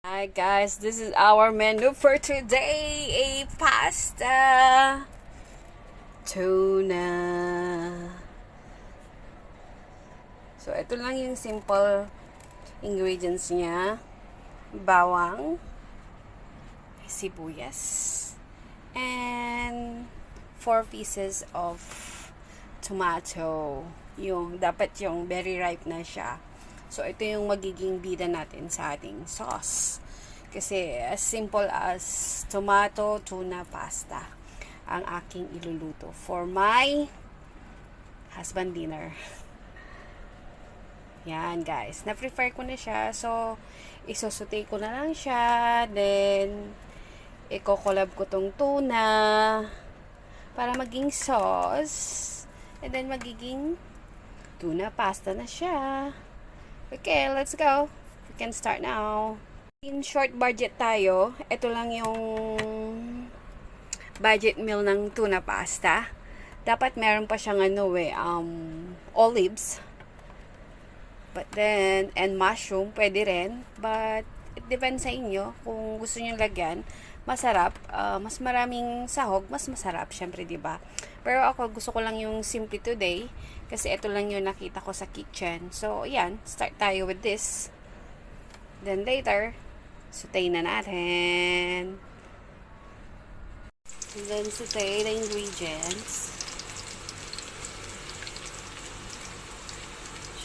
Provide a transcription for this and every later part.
Hi guys, this is our menu for today. A pasta, tuna. So, ito lang yung simple ingredients niya. Bawang, sibuyas, and 4 pieces of tomato. Yung, dapat yung very ripe na siya. So, ito yung magiging bida natin sa ating sauce. Kasi, as simple as tomato, tuna, pasta ang aking iluluto for my husband dinner. Yan, guys. Na-prepare ko na siya. So, isosote ko na lang siya. Then, iko-collab ko tong tuna para maging sauce. And then, magiging tuna pasta na siya. Okay, let's go. We can start now. In short budget tayo, ito lang yung budget meal ng tuna pasta. Dapat meron pa siyang olives. But then, and mushroom, pwede rin. But, it depends sa inyo. Kung gusto nyo lagyan, masarap. Mas maraming sahog, mas masarap. Syempre, diba? Pero ako, gusto ko lang yung simple today. Kasi ito lang yung nakita ko sa kitchen. So, yan. Start tayo with this. Then, later, sautein na natin. And then, saute the ingredients.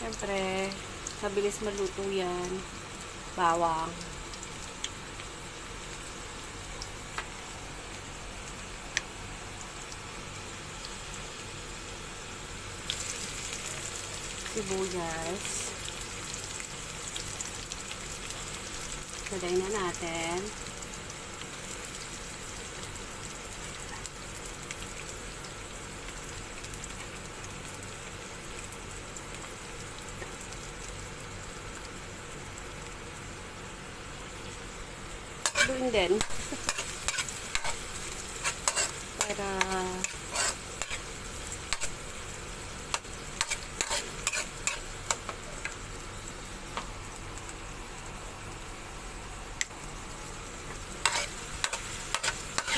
Siyempre, mabilis maluto yan. Bawang. Sibuyas. Lagay na natin. Haluin din. Para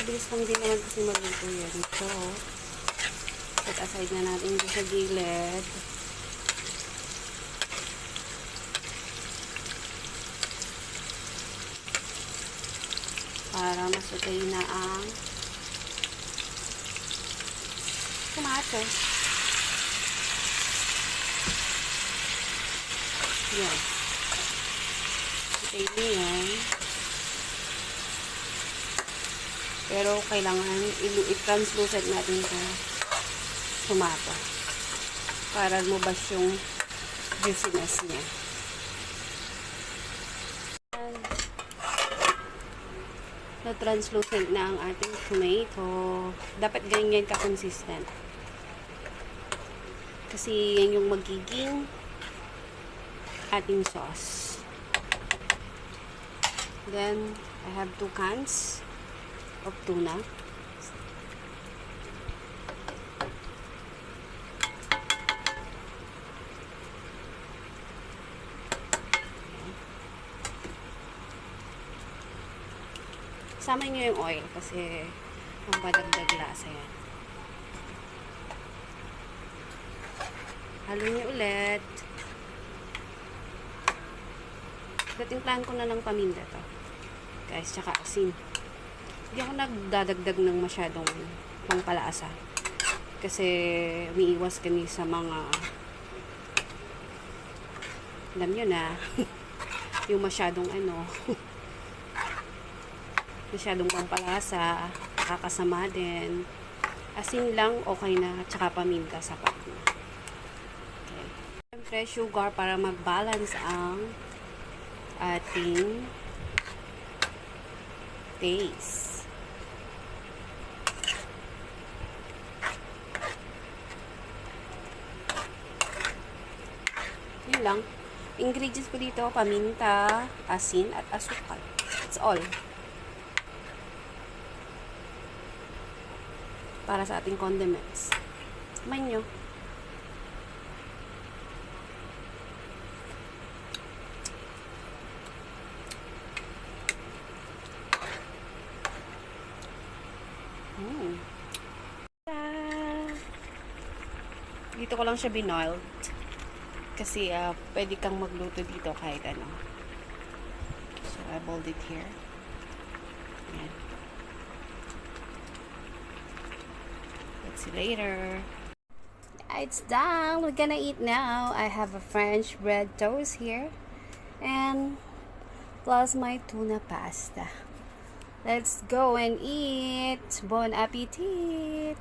mabilis lang din naman kasi maluto yan. So, set aside na natin dito sa gilid. Para masutay na ang tomato. Yan. Sutay na yan. Pero kailangan i-translucent natin sa tomato para lumabas yung juiciness niya. Na-translucent na ang ating tomato. Dapat ganyan ka-consistent. Kasi yan yung magiging ating sauce. Then, I have 2 cans of tuna. Sama nyo yung oil kasi papadagdag lasa yan. Halo nyo ulit. Tatimplahan ko na ng paminta to. Guys, tsaka asin. Hindi ako nagdadagdag ng masyadong pangpalasa. Kasi umiiwas kami sa mga alam nyo na yung masyadong masyadong pampalasa, kakasama din. Asin lang, okay na. Tsaka paminta, sapat na. Okay. Siyempre, sugar para mag-balance ang ating taste. Yun lang. Ingredients ko dito, paminta, asin, at asukal. That's all. Para sa ating condiments. Kumain nyo. Dito ko lang siya binoiled. Kasi pwede kang magluto dito kahit ano. So, I boiled it here. Ayan. Let's see later. It's done. We're gonna eat now. I have a French bread toast here. And plus my tuna pasta. Let's go and eat. Bon appetit.